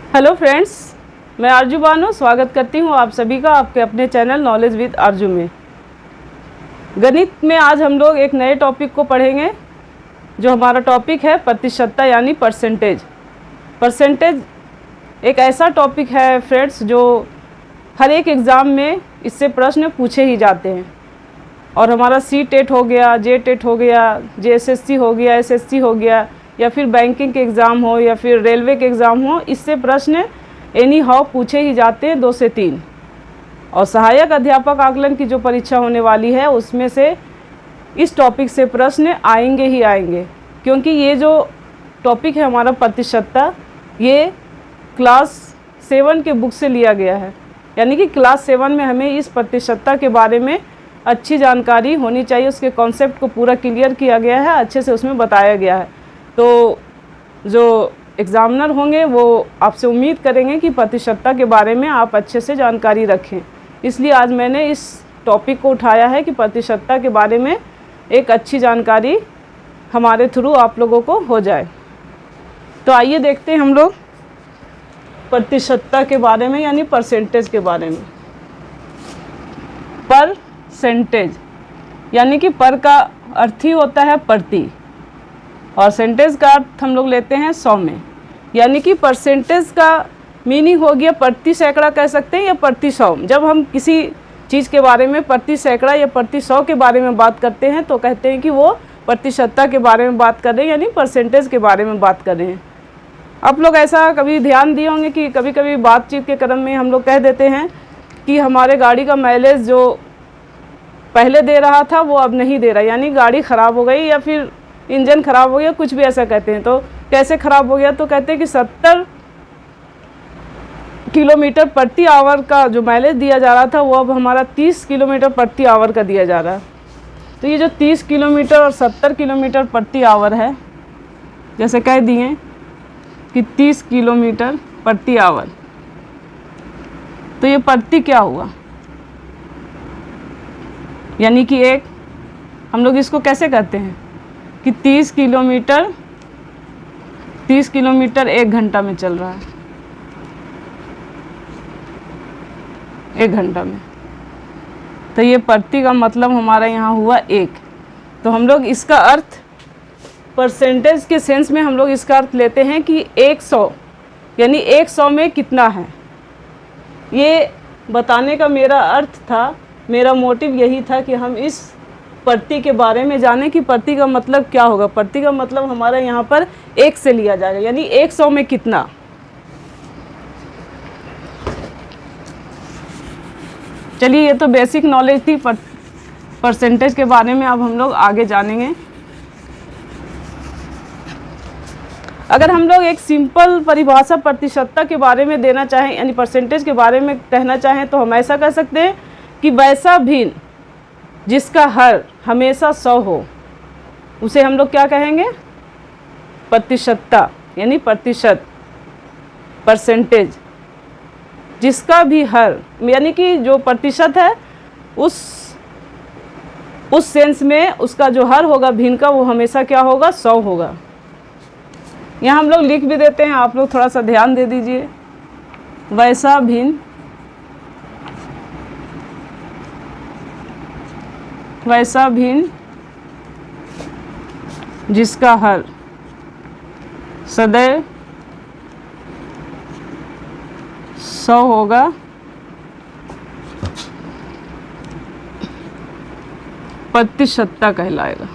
Hello friends, मैं आरजू बानो स्वागत करती हूँ आप सभी का आपके अपने चैनल नॉलेज विद आरजू में। गणित में आज हम लोग एक नए टॉपिक को पढ़ेंगे। जो हमारा टॉपिक है प्रतिशतता यानी परसेंटेज। परसेंटेज एक ऐसा टॉपिक है फ्रेंड्स जो हर एक एग्ज़ाम में इससे प्रश्न पूछे ही जाते हैं। और हमारा सी-टेट हो गया, जे-टेट हो गया, जे-एस-एस-सी हो गया, एस-एस-सी हो गया, या फिर बैंकिंग के एग्ज़ाम हो या फिर रेलवे के एग्ज़ाम हो, इससे प्रश्न एनी हाउ पूछे ही जाते हैं 2 से 3। और सहायक अध्यापक आकलन की जो परीक्षा होने वाली है उसमें से इस टॉपिक से प्रश्न आएंगे ही आएंगे, क्योंकि ये जो टॉपिक है हमारा प्रतिशतता, ये क्लास 7 के बुक से लिया गया है। यानी कि क्लास 7 में हमें इस प्रतिशतता के बारे में अच्छी जानकारी होनी चाहिए। उसके कॉन्सेप्ट को पूरा क्लियर किया गया है, अच्छे से उसमें बताया गया है। तो जो एग्ज़ामिनर होंगे वो आपसे उम्मीद करेंगे कि प्रतिशतता के बारे में आप अच्छे से जानकारी रखें। इसलिए आज मैंने इस टॉपिक को उठाया है कि प्रतिशतता के बारे में एक अच्छी जानकारी हमारे थ्रू आप लोगों को हो जाए। तो आइए देखते हैं हम लोग प्रतिशतता के बारे में यानी परसेंटेज के बारे में। परसेंटेज यानी कि पर का अर्थ ही होता है प्रति, और सेंटेज का अर्थ हम लोग लेते हैं 100 में। यानी कि परसेंटेज का मीनिंग हो गया प्रति सैकड़ा कह सकते हैं या प्रति 100। जब हम किसी चीज़ के बारे में प्रति सैकड़ा या प्रति 100 के बारे में बात करते हैं तो कहते हैं कि वो प्रतिशतता के बारे में बात कर रहे हैं, यानी परसेंटेज के बारे में बात कर रहे हैं। आप लोग ऐसा कभी ध्यान दिए होंगे कि कभी कभी बातचीत के क्रम में हम लोग कह देते हैं कि हमारे गाड़ी का माइलेज जो पहले दे रहा था वो अब नहीं दे रहा, यानी गाड़ी ख़राब हो गई या फिर इंजन ख़राब हो गया, कुछ भी ऐसा कहते हैं। तो कैसे ख़राब हो गया, तो कहते हैं कि 70 किलोमीटर प्रति आवर का जो माइलेज दिया जा रहा था वो अब हमारा 30 किलोमीटर प्रति आवर का दिया जा रहा है। तो ये जो 30 किलोमीटर और 70 किलोमीटर प्रति आवर है, जैसे कह दिए कि 30 किलोमीटर प्रति आवर, तो ये प्रति क्या हुआ, यानी कि एक हम लोग इसको कैसे कहते हैं कि 30 किलोमीटर 1 घंटा में चल रहा है, 1 घंटा में। तो ये प्रति का मतलब हमारा यहाँ हुआ 1। तो हम लोग इसका अर्थ परसेंटेज के सेंस में हम लोग इसका अर्थ लेते हैं कि 100 यानी 100 में कितना है। ये बताने का मेरा अर्थ था, मेरा मोटिव यही था कि हम इस प्रति के बारे में जानें कि प्रति का मतलब क्या होगा। प्रति का मतलब हमारा यहाँ पर 1 से लिया जाएगा, यानी 100 में कितना। चलिए, ये तो बेसिक नॉलेज थी परसेंटेज के बारे में। अब हम लोग आगे जानेंगे। अगर हम लोग एक सिंपल परिभाषा प्रतिशतता के बारे में देना चाहें, यानी परसेंटेज के बारे में कहना चाहें, तो हम ऐसा कह सकते हैं कि वैसा भिन्न जिसका हर हमेशा 100 हो, उसे हम लोग क्या कहेंगे, प्रतिशतता यानी प्रतिशत, परसेंटेज। जिसका भी हर यानी कि जो प्रतिशत है उस सेंस में उसका जो हर होगा भिन्न का, वो हमेशा क्या होगा, 100 होगा। यहाँ हम लोग लिख भी देते हैं, आप लोग थोड़ा सा ध्यान दे दीजिए। वैसा भिन्न जिसका हर सदैव 100 होगा, प्रतिशतता कहलाएगा।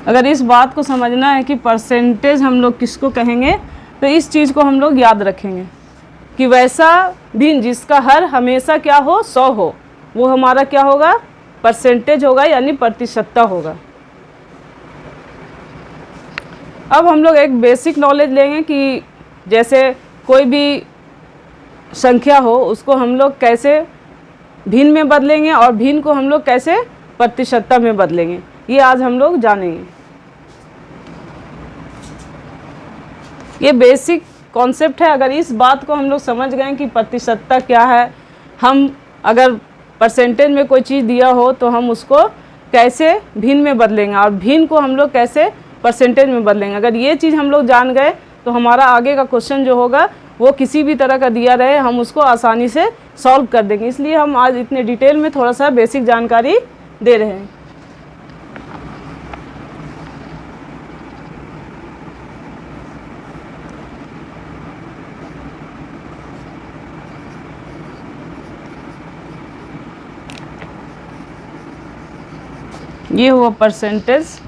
अगर इस बात को समझना है कि परसेंटेज हम लोग किसको कहेंगे, तो इस चीज़ को हम लोग याद रखेंगे कि वैसा भिन्न जिसका हर हमेशा क्या हो, 100 हो, वो हमारा क्या होगा, परसेंटेज होगा, यानी प्रतिशतता होगा। अब हम लोग एक बेसिक नॉलेज लेंगे कि जैसे कोई भी संख्या हो उसको हम लोग कैसे भिन्न में बदलेंगे और भिन्न को हम लोग कैसे प्रतिशतता में बदलेंगे, ये आज हम लोग जानेंगे। ये बेसिक कॉन्सेप्ट है। अगर इस बात को हम लोग समझ गए कि प्रतिशतता क्या है, हम अगर परसेंटेज में कोई चीज़ दिया हो तो हम उसको कैसे भिन्न में बदलेंगे और भिन्न को हम लोग कैसे परसेंटेज में बदलेंगे। अगर ये चीज़ हम लोग जान गए तो हमारा आगे का क्वेश्चन जो होगा वो किसी भी तरह का दिया रहे हम उसको आसानी से सॉल्व कर देंगे। इसलिए हम आज इतने डिटेल में थोड़ा सा बेसिक जानकारी दे रहे हैं। ये हुआ परसेंटेज,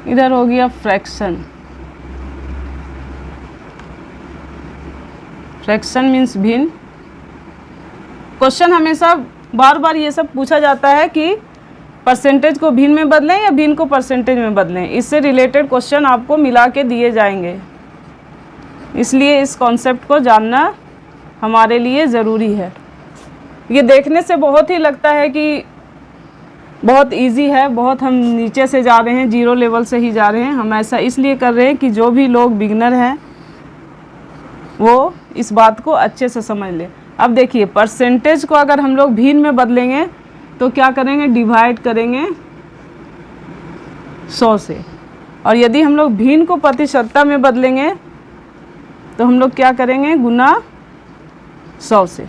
इधर हो गया फ्रैक्शन। फ्रैक्शन मीन्स भिन्न। क्वेश्चन हमेशा बार बार ये सब पूछा जाता है कि परसेंटेज को भिन्न में बदलें या भिन्न को परसेंटेज में बदलें। इससे रिलेटेड क्वेश्चन आपको मिला के दिए जाएंगे, इसलिए इस कॉन्सेप्ट को जानना हमारे लिए ज़रूरी है। ये देखने से बहुत ही लगता है कि बहुत इजी है, बहुत हम नीचे से जा रहे हैं, जीरो लेवल से ही जा रहे हैं। हम ऐसा इसलिए कर रहे हैं कि जो भी लोग बिगनर हैं वो इस बात को अच्छे से समझ लें। अब देखिए, परसेंटेज को अगर हम लोग भिन्न में बदलेंगे तो क्या करेंगे, डिवाइड करेंगे 100 से, और यदि हम लोग भिन्न को प्रतिशतता में बदलेंगे तो हम लोग क्या करेंगे, गुना 100 से।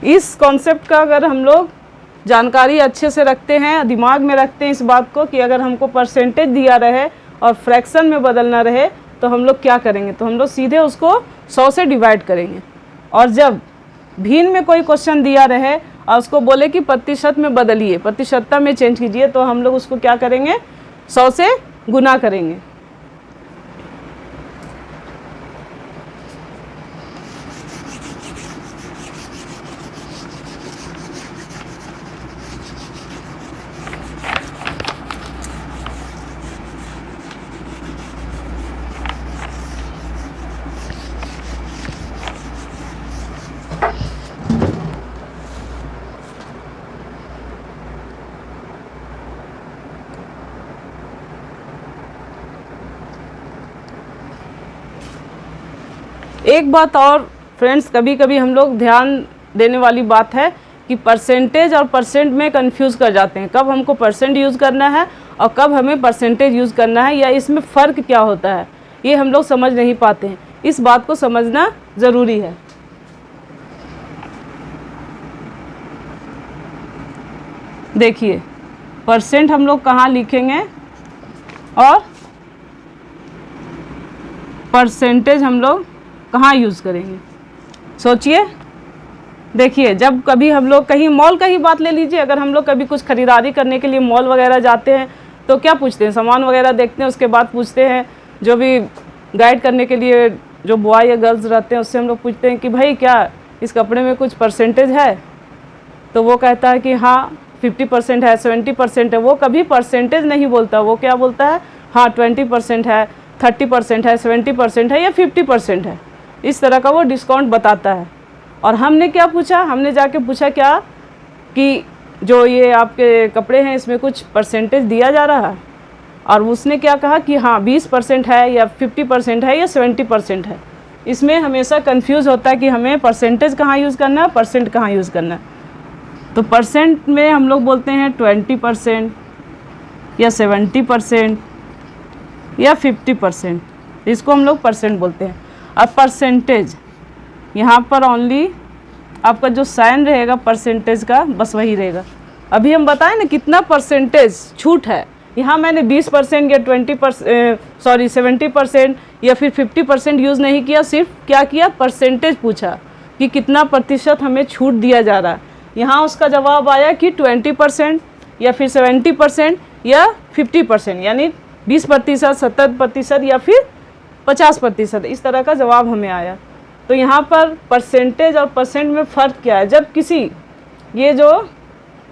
इस कॉन्सेप्ट का अगर हम लोग जानकारी अच्छे से रखते हैं, दिमाग में रखते हैं इस बात को कि अगर हमको परसेंटेज दिया रहे और फ्रैक्शन में बदलना रहे तो हम लोग क्या करेंगे, तो हम लोग सीधे उसको 100 से डिवाइड करेंगे। और जब भिन्न में कोई क्वेश्चन दिया रहे और उसको बोले कि प्रतिशत में बदलिए, प्रतिशतता में चेंज कीजिए, तो हम लोग उसको क्या करेंगे, 100 से गुना करेंगे। एक बात और फ्रेंड्स, कभी कभी हम लोग ध्यान देने वाली बात है कि परसेंटेज और परसेंट में कंफ्यूज कर जाते हैं। कब हमको परसेंट यूज़ करना है और कब हमें परसेंटेज यूज़ करना है, या इसमें फ़र्क क्या होता है, ये हम लोग समझ नहीं पाते हैं। इस बात को समझना ज़रूरी है। देखिए, परसेंट हम लोग कहाँ लिखेंगे और परसेंटेज हम लोग कहाँ यूज़ करेंगे, सोचिए। देखिए, जब कभी हम लोग कहीं मॉल का ही बात ले लीजिए, अगर हम लोग कभी कुछ खरीदारी करने के लिए मॉल वगैरह जाते हैं तो क्या पूछते हैं, सामान वगैरह देखते हैं, उसके बाद पूछते हैं, जो भी गाइड करने के लिए जो बॉय या गर्ल्स रहते हैं उससे हम लोग पूछते हैं कि भाई क्या इस कपड़े में कुछ परसेंटेज है, तो वो कहता है कि हाँ 50% है, 70% है। वो कभी परसेंटेज नहीं बोलता, वो क्या बोलता है, हाँ 20% है, 30% है, 70% है या 50% है। इस तरह का वो डिस्काउंट बताता है। और हमने क्या पूछा, हमने जाके पूछा क्या कि जो ये आपके कपड़े हैं इसमें कुछ परसेंटेज दिया जा रहा है, और उसने क्या कहा कि हाँ 20% है या 50% है या 70% है। इसमें हमेशा कंफ्यूज होता है कि हमें परसेंटेज कहाँ यूज़ करना है, परसेंट कहाँ यूज़ करना है। तो परसेंट में हम लोग बोलते हैं 20% या 70% या 50%, इसको हम लोग परसेंट बोलते हैं। अब परसेंटेज, यहाँ पर ओनली आपका जो साइन रहेगा परसेंटेज का बस वही रहेगा। अभी हम बताएं ना कितना परसेंटेज छूट है, यहाँ मैंने 20% या 70% या फिर 50% यूज़ नहीं किया, सिर्फ क्या किया, परसेंटेज पूछा कि कितना प्रतिशत हमें छूट दिया जा रहा है। यहाँ उसका जवाब आया कि 20% या फिर 70% या 50%, यानी 20%, 70% या फिर 50%, इस तरह का जवाब हमें आया। तो यहाँ पर परसेंटेज और परसेंट में फ़र्क क्या है, जब किसी ये जो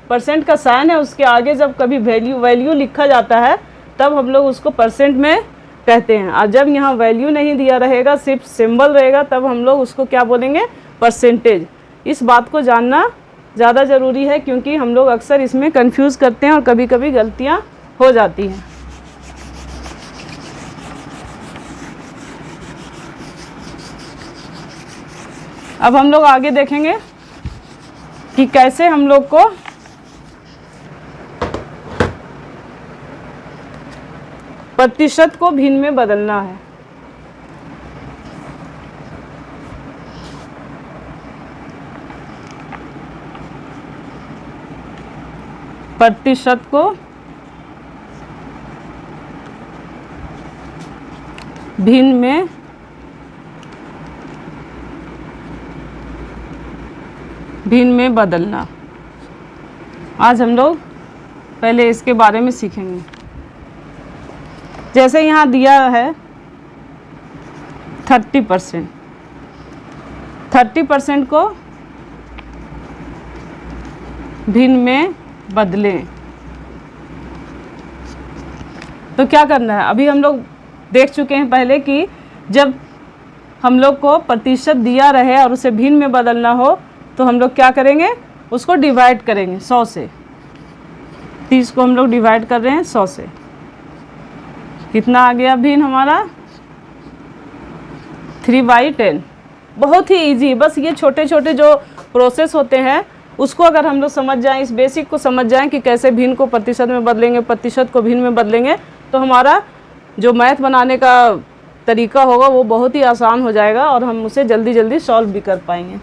परसेंट का साइन है उसके आगे जब कभी वैल्यू लिखा जाता है तब हम लोग उसको परसेंट में कहते हैं, और जब यहाँ वैल्यू नहीं दिया रहेगा, सिर्फ सिंबल रहेगा, तब हम लोग उसको क्या बोलेंगे, परसेंटेज। इस बात को जानना ज़्यादा ज़रूरी है क्योंकि हम लोग अक्सर इसमें कंफ्यूज करते हैं और कभी कभी गलतियाँ हो जाती हैं। अब हम लोग आगे देखेंगे कि कैसे हम लोग को प्रतिशत को भिन्न में बदलना है। प्रतिशत को भिन्न में बदलना। आज हम लोग पहले इसके बारे में सीखेंगे। जैसे यहाँ दिया है 30%, 30% को भिन्न में बदलें। तो क्या करना है, अभी हम लोग देख चुके हैं पहले कि जब हम लोग को प्रतिशत दिया रहे और उसे भिन्न में बदलना हो तो हम लोग क्या करेंगे, उसको डिवाइड करेंगे 100 से। 30 को हम लोग डिवाइड कर रहे हैं 100 से। कितना आ गया भिन्न हमारा? 3/10। बहुत ही इजी। बस ये छोटे छोटे जो प्रोसेस होते हैं उसको अगर हम लोग समझ जाएं, इस बेसिक को समझ जाएं कि कैसे भिन्न को प्रतिशत में बदलेंगे, प्रतिशत को भिन्न में बदलेंगे, तो हमारा जो मैथ बनाने का तरीका होगा वो बहुत ही आसान हो जाएगा और हम उसे जल्दी जल्दी सॉल्व भी कर पाएंगे।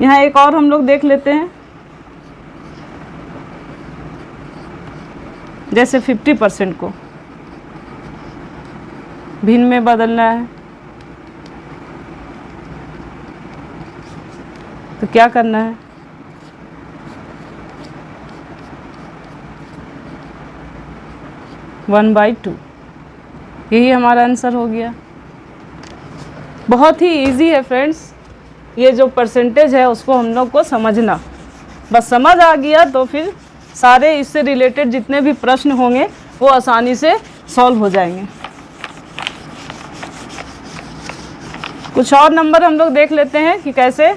यहाँ एक और हम लोग देख लेते हैं। जैसे 50% को भिन्न में बदलना है तो क्या करना है? One by two. यही हमारा आंसर हो गया। बहुत ही इजी है फ्रेंड्स। ये जो परसेंटेज है उसको हम लोग को समझना, बस समझ आ गया तो फिर सारे इससे रिलेटेड जितने भी प्रश्न होंगे वो आसानी से सॉल्व हो जाएंगे। कुछ और नंबर हम लोग देख लेते हैं कि कैसे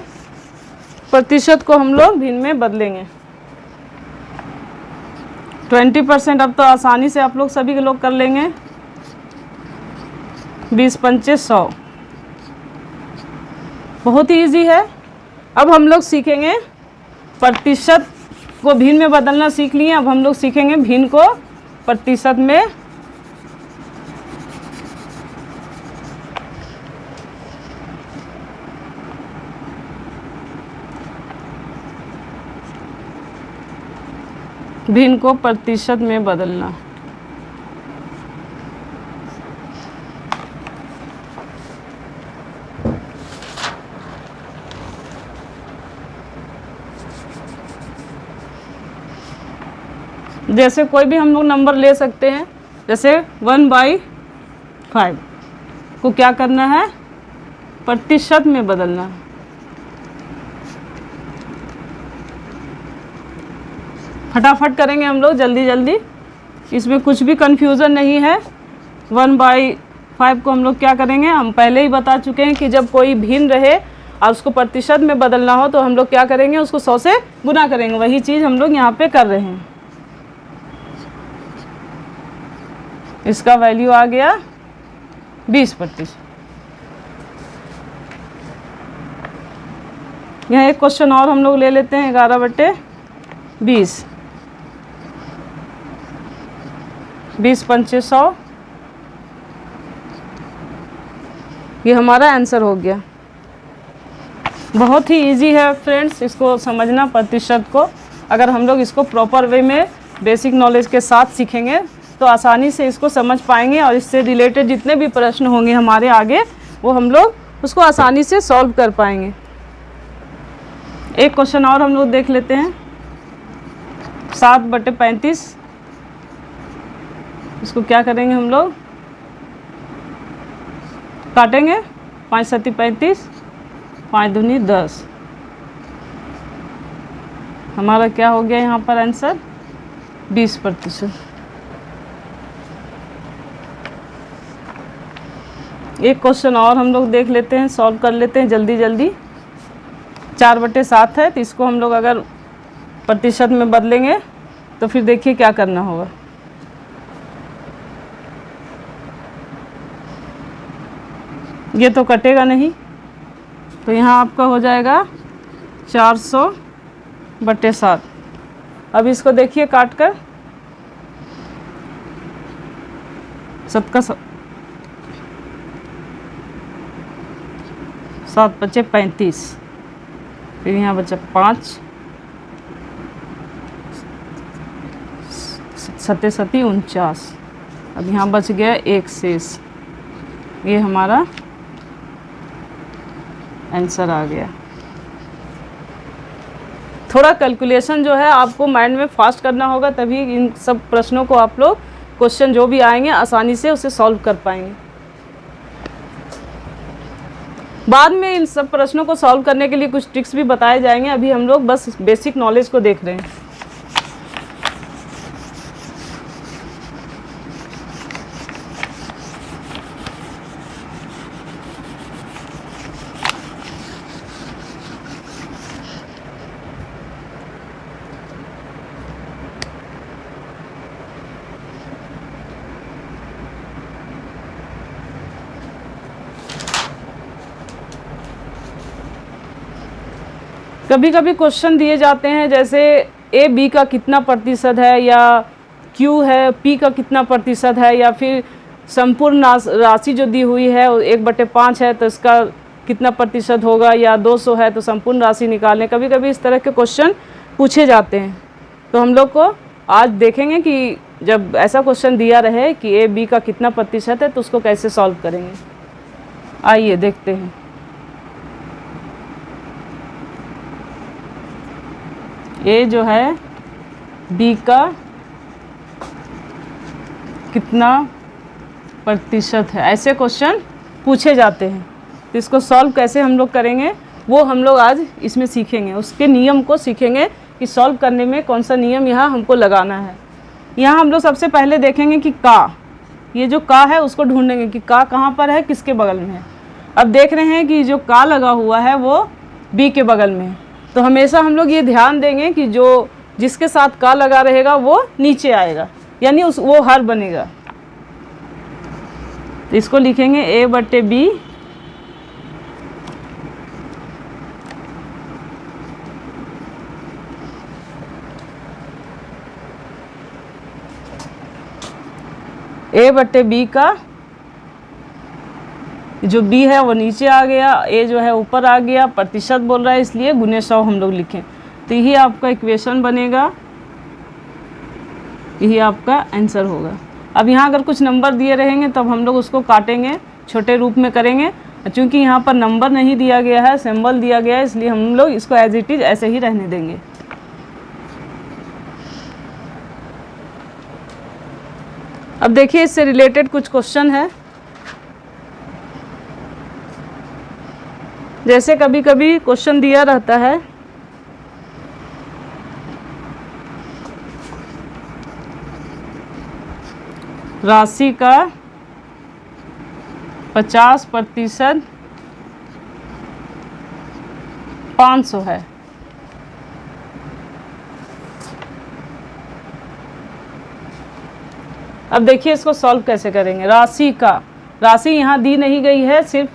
प्रतिशत को हम लोग भिन्न में बदलेंगे। 20% अब तो आसानी से आप लोग सभी के लोग कर लेंगे। 20×5 100। बहुत ही इजी है। अब हम लोग सीखेंगे प्रतिशत को भिन्न में बदलना सीख लिए। अब हम लोग सीखेंगे भिन्न को प्रतिशत में प्रतिशत में बदलना। जैसे कोई भी हम लोग नंबर ले सकते हैं। जैसे 1/5 को क्या करना है? प्रतिशत में बदलना है। फटाफट करेंगे हम लोग जल्दी जल्दी, इसमें कुछ भी कंफ्यूजन नहीं है। 1/5 को हम लोग क्या करेंगे, हम पहले ही बता चुके हैं कि जब कोई भिन्न रहे और उसको प्रतिशत में बदलना हो तो हम लोग क्या करेंगे, उसको 100 से गुना करेंगे। वही चीज़ हम लोग यहाँ पे कर रहे हैं। इसका वैल्यू आ गया 20%। यहाँ एक क्वेश्चन और हम लोग ले लेते हैं। 11/20। 20×5 100। ये हमारा आंसर हो गया। बहुत ही इजी है फ्रेंड्स इसको समझना। प्रतिशत को अगर हम लोग इसको प्रॉपर वे में बेसिक नॉलेज के साथ सीखेंगे तो आसानी से इसको समझ पाएंगे और इससे रिलेटेड जितने भी प्रश्न होंगे हमारे आगे वो हम लोग उसको आसानी से सॉल्व कर पाएंगे। एक क्वेश्चन और हम लोग देख लेते हैं। 7/35। इसको क्या करेंगे हम लोग, काटेंगे। 5×7 35, 5×2 10। हमारा क्या हो गया यहाँ पर आंसर? 20%। एक क्वेश्चन और हम लोग देख लेते हैं, सॉल्व कर लेते हैं जल्दी जल्दी। 4/7 है तो इसको हम लोग अगर प्रतिशत में बदलेंगे तो फिर देखिए क्या करना होगा। ये तो कटेगा नहीं तो यहाँ आपका हो जाएगा 400/7। अब इसको देखिए काट कर, 7 का 7 बचे 35, फिर यहाँ बचा 5, 7 7 49। अब यहाँ बच गया 1 शेष। ये हमारा आंसर आ गया। थोड़ा कैलकुलेशन जो है आपको माइंड में फास्ट करना होगा, तभी इन सब प्रश्नों को आप लोग, क्वेश्चन जो भी आएंगे आसानी से उसे सॉल्व कर पाएंगे। बाद में इन सब प्रश्नों को सॉल्व करने के लिए कुछ ट्रिक्स भी बताए जाएंगे। अभी हम लोग बस बेसिक नॉलेज को देख रहे हैं। कभी कभी क्वेश्चन दिए जाते हैं जैसे ए बी का कितना प्रतिशत है, या क्यू है पी का कितना प्रतिशत है, या फिर संपूर्ण राशि जो दी हुई है 1/5 है तो इसका कितना प्रतिशत होगा, या 200 है तो संपूर्ण राशि निकालें। कभी कभी इस तरह के क्वेश्चन पूछे जाते हैं। तो हम लोग को आज देखेंगे कि जब ऐसा क्वेश्चन दिया रहे कि ए बी का कितना प्रतिशत है तो उसको कैसे सॉल्व करेंगे। आइए देखते हैं। ए जो है बी का कितना प्रतिशत है, ऐसे क्वेश्चन पूछे जाते हैं। तो इसको सॉल्व कैसे हम लोग करेंगे वो हम लोग आज इसमें सीखेंगे। उसके नियम को सीखेंगे कि सॉल्व करने में कौन सा नियम यहाँ हमको लगाना है। यहाँ हम लोग सबसे पहले देखेंगे कि का, ये जो का है उसको ढूंढेंगे कि का कहाँ पर है, किसके बगल में है। अब देख रहे हैं कि जो का लगा हुआ है वो बी के बगल में है, तो हमेशा हम लोग ये ध्यान देंगे कि जो जिसके साथ का लगा रहेगा वो नीचे आएगा, यानी वो हर बनेगा। तो इसको लिखेंगे A/B A/B का जो B है वो नीचे आ गया, A जो है ऊपर आ गया, प्रतिशत बोल रहा है इसलिए गुने 100 हम लोग लिखें। तो यही आपका इक्वेशन बनेगा, यही आपका आंसर होगा। अब यहाँ अगर कुछ नंबर दिए रहेंगे तब हम लोग उसको काटेंगे, छोटे रूप में करेंगे। चूँकि यहाँ पर नंबर नहीं दिया गया है, सिंबल दिया गया है, इसलिए हम लोग इसको एज इट इज़ ऐसे ही रहने देंगे। अब देखिए इससे रिलेटेड कुछ क्वेश्चन है। जैसे कभी कभी क्वेश्चन दिया रहता है राशि का 50% 500 है। अब देखिए इसको सॉल्व कैसे करेंगे। राशि यहाँ दी नहीं गई है, सिर्फ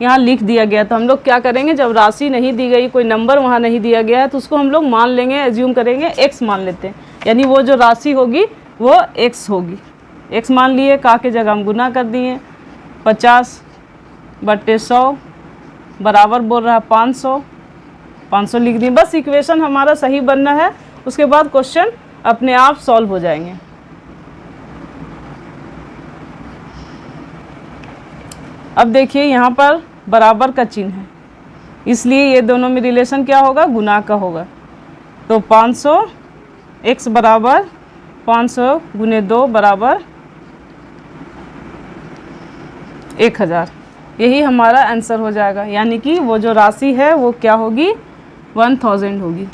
यहाँ लिख दिया गया। तो हम लोग क्या करेंगे, जब राशि नहीं दी गई, कोई नंबर वहाँ नहीं दिया गया है, तो उसको हम लोग मान लेंगे, एज्यूम करेंगे, x मान लेते हैं। यानी वो जो राशि होगी वो x होगी। x मान लिए, का के जगह हम गुना कर दिए, 50/100 बराबर बोल रहा है 500 लिख दिए। बस इक्वेशन हमारा सही बनना है, उसके बाद क्वेश्चन अपने आप सॉल्व हो जाएंगे। अब देखिए यहाँ पर बराबर का चिन्ह है, इसलिए ये दोनों में रिलेशन क्या होगा, गुना का होगा। तो 500 x बराबर 500 गुने 2 बराबर 1000। यही हमारा आंसर हो जाएगा। यानी कि वो जो राशि है वो क्या होगी, 1000 होगी।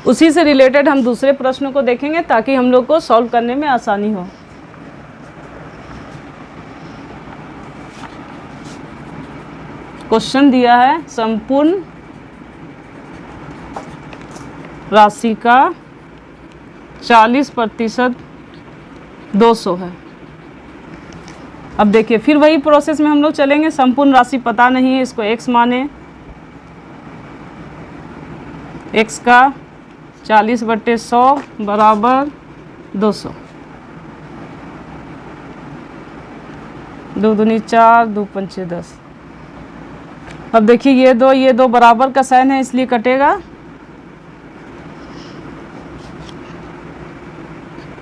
उसी से रिलेटेड हम दूसरे प्रश्न को देखेंगे ताकि हम लोग को सॉल्व करने में आसानी हो। क्वेश्चन दिया है संपूर्ण राशि का 40% 200 है। अब देखिए फिर वही प्रोसेस में हम लोग चलेंगे। संपूर्ण राशि पता नहीं है, इसको x माने, x का 40/100 बराबर 200। 2 दूनी 4, 2 पंचे 10। अब देखिए ये दो बराबर का साइन है इसलिए कटेगा,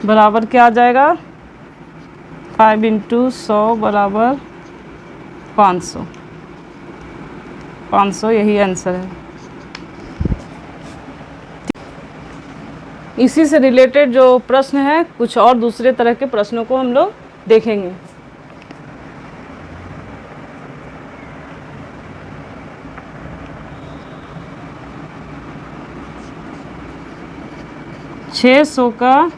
बराबर क्या आ जाएगा 5 × 100 बराबर 500। 500 यही आंसर है। इसी से रिलेटेड जो प्रश्न है, कुछ और दूसरे तरह के प्रश्नों को हम लोग देखेंगे। छः सौ का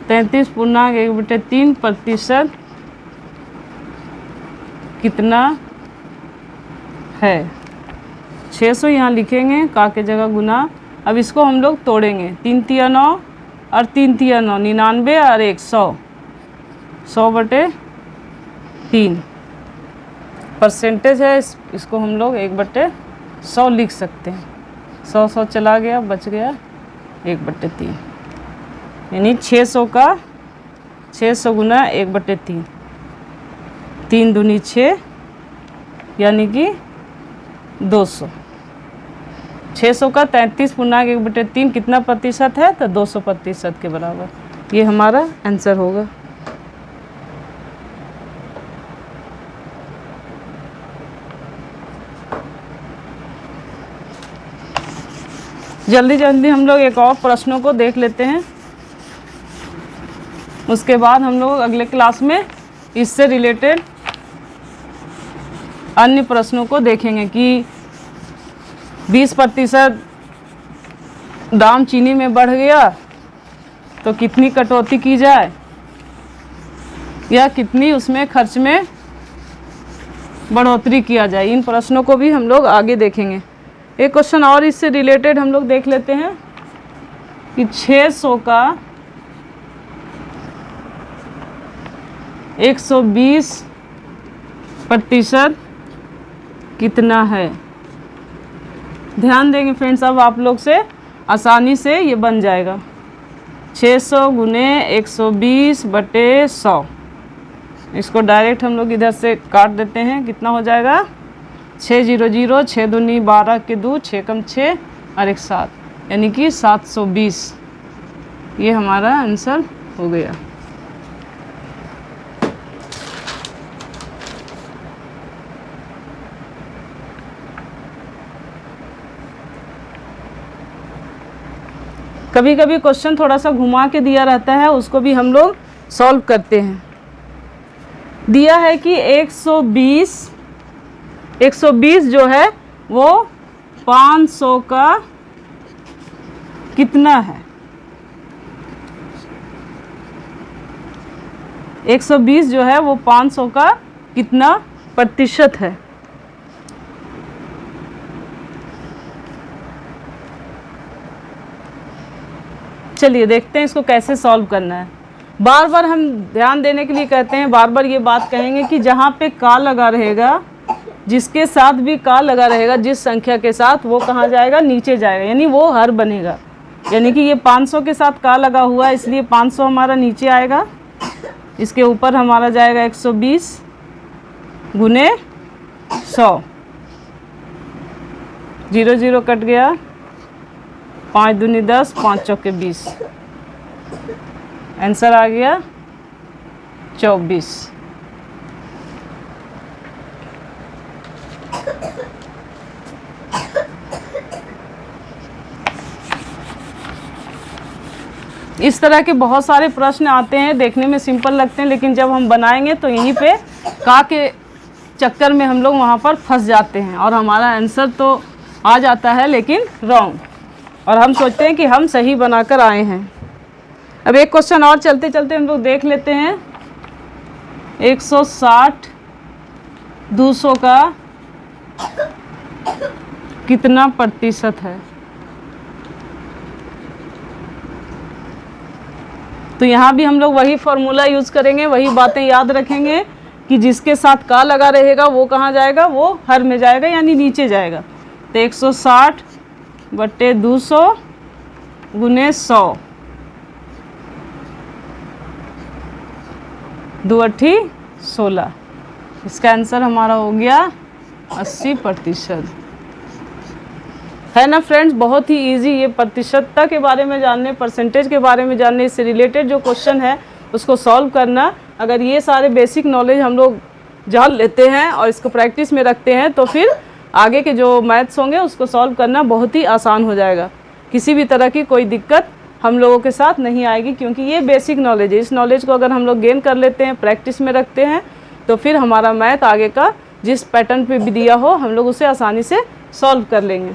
33.1/3% कितना है। 600 यहाँ लिखेंगे, का के जगह गुना। अब इसको हम लोग तोड़ेंगे, 3 तिया 9 और 3 तिया 9, 99 और 1 100, 100/3 परसेंटेज है। इसको हम लोग 1/100 लिख सकते हैं। 100 चला गया, बच गया 1/3, यानी 600 का 600 गुना 1/3, 3 दूनी 6 यानी कि 200। 600 का 33.1/3 कितना प्रतिशत है, तो 200% के बराबर। ये हमारा आंसर होगा। जल्दी जल्दी हम लोग एक और प्रश्नों को देख लेते हैं, उसके बाद हम लोग अगले क्लास में इससे रिलेटेड अन्य प्रश्नों को देखेंगे कि 20% दाम चीनी में बढ़ गया तो कितनी कटौती की जाए, या कितनी उसमें खर्च में बढ़ोतरी किया जाए। इन प्रश्नों को भी हम लोग आगे देखेंगे। एक क्वेश्चन और इससे रिलेटेड हम लोग देख लेते हैं कि 600 का 120% कितना है। ध्यान देंगे फ्रेंड्स, अब आप लोग से आसानी से ये बन जाएगा। 600 गुने 120/100, इसको डायरेक्ट हम लोग इधर से काट देते हैं। कितना हो जाएगा 6 0 0, 6 दूनी 12 के 2, 6 कम 6 और 1 7, यानी कि 720। ये हमारा आंसर हो गया। कभी कभी क्वेश्चन थोड़ा सा घुमा के दिया रहता है, उसको भी हम लोग सॉल्व करते हैं। दिया है कि 120 जो है वो 500 का कितना है। 120 जो है वो 500 का कितना प्रतिशत है। चलिए देखते हैं इसको कैसे सॉल्व करना है। बार बार हम ध्यान देने के लिए कहते हैं, बार बार ये बात कहेंगे कि जहाँ पे का लगा रहेगा, जिसके साथ भी का लगा रहेगा, जिस संख्या के साथ, वो कहाँ जाएगा, नीचे जाएगा, यानी वो हर बनेगा। यानी कि ये 500 के साथ का लगा हुआ है, इसलिए 500 हमारा नीचे आएगा। इसके ऊपर हमारा जाएगा 120 गुने 100, 0 0 कट गया, 5 दूनी 10, 5 चौके 20, आंसर आ गया 24। इस तरह के बहुत सारे प्रश्न आते हैं, देखने में सिंपल लगते हैं, लेकिन जब हम बनाएंगे तो यहीं पे का के चक्कर में हम लोग वहाँ पर फंस जाते हैं और हमारा आंसर तो आ जाता है लेकिन रॉन्ग, और हम सोचते हैं कि हम सही बनाकर आए हैं। अब एक क्वेश्चन और चलते चलते हम लोग देख लेते हैं। 160 200 का कितना प्रतिशत है। तो यहाँ भी हम लोग वही फॉर्मूला यूज़ करेंगे, वही बातें याद रखेंगे कि जिसके साथ का लगा रहेगा वो कहाँ जाएगा, वो हर में जाएगा यानी नीचे जाएगा। तो 160 बटे 200 गुने 100, 2 अट्ठी 16। इसका आंसर हमारा हो गया 80%। है ना फ्रेंड्स, बहुत ही इजी। ये प्रतिशतता के बारे में जानने, परसेंटेज के बारे में जानने, इससे रिलेटेड जो क्वेश्चन है उसको सॉल्व करना, अगर ये सारे बेसिक नॉलेज हम लोग जान लेते हैं और इसको प्रैक्टिस में रखते हैं तो फिर आगे के जो मैथ्स होंगे उसको सॉल्व करना बहुत ही आसान हो जाएगा। किसी भी तरह की कोई दिक्कत हम लोगों के साथ नहीं आएगी, क्योंकि ये बेसिक नॉलेज है। इस नॉलेज को अगर हम लोग गेन कर लेते हैं, प्रैक्टिस में रखते हैं, तो फिर हमारा मैथ आगे का जिस पैटर्न पे भी दिया हो हम लोग उसे आसानी से सॉल्व कर लेंगे।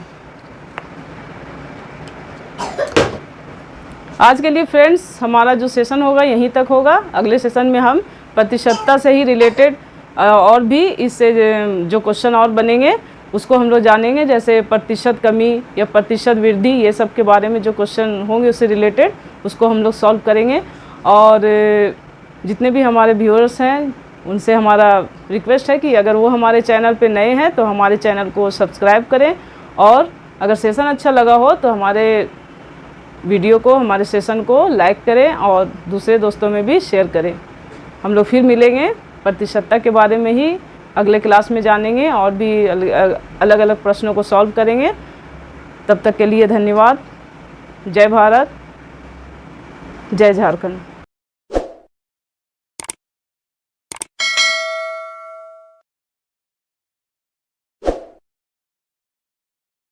आज के लिए फ्रेंड्स हमारा जो सेशन होगा यहीं तक होगा। अगले सेशन में हम प्रतिशतता से ही रिलेटेड और भी इससे जो क्वेश्चन और बनेंगे उसको हम लोग जानेंगे, जैसे प्रतिशत कमी या प्रतिशत वृद्धि, ये सब के बारे में जो क्वेश्चन होंगे उससे रिलेटेड उसको हम लोग सॉल्व करेंगे। और जितने भी हमारे व्यूअर्स हैं उनसे हमारा रिक्वेस्ट है कि अगर वो हमारे चैनल पे नए हैं तो हमारे चैनल को सब्सक्राइब करें, और अगर सेशन अच्छा लगा हो तो हमारे वीडियो को, हमारे सेशन को लाइक करें और दूसरे दोस्तों में भी शेयर करें। हम लोग फिर मिलेंगे, प्रतिशतता के बारे में ही अगले क्लास में जानेंगे और भी अलग अलग प्रश्नों को सॉल्व करेंगे। तब तक के लिए धन्यवाद। जय भारत, जय झारखंड।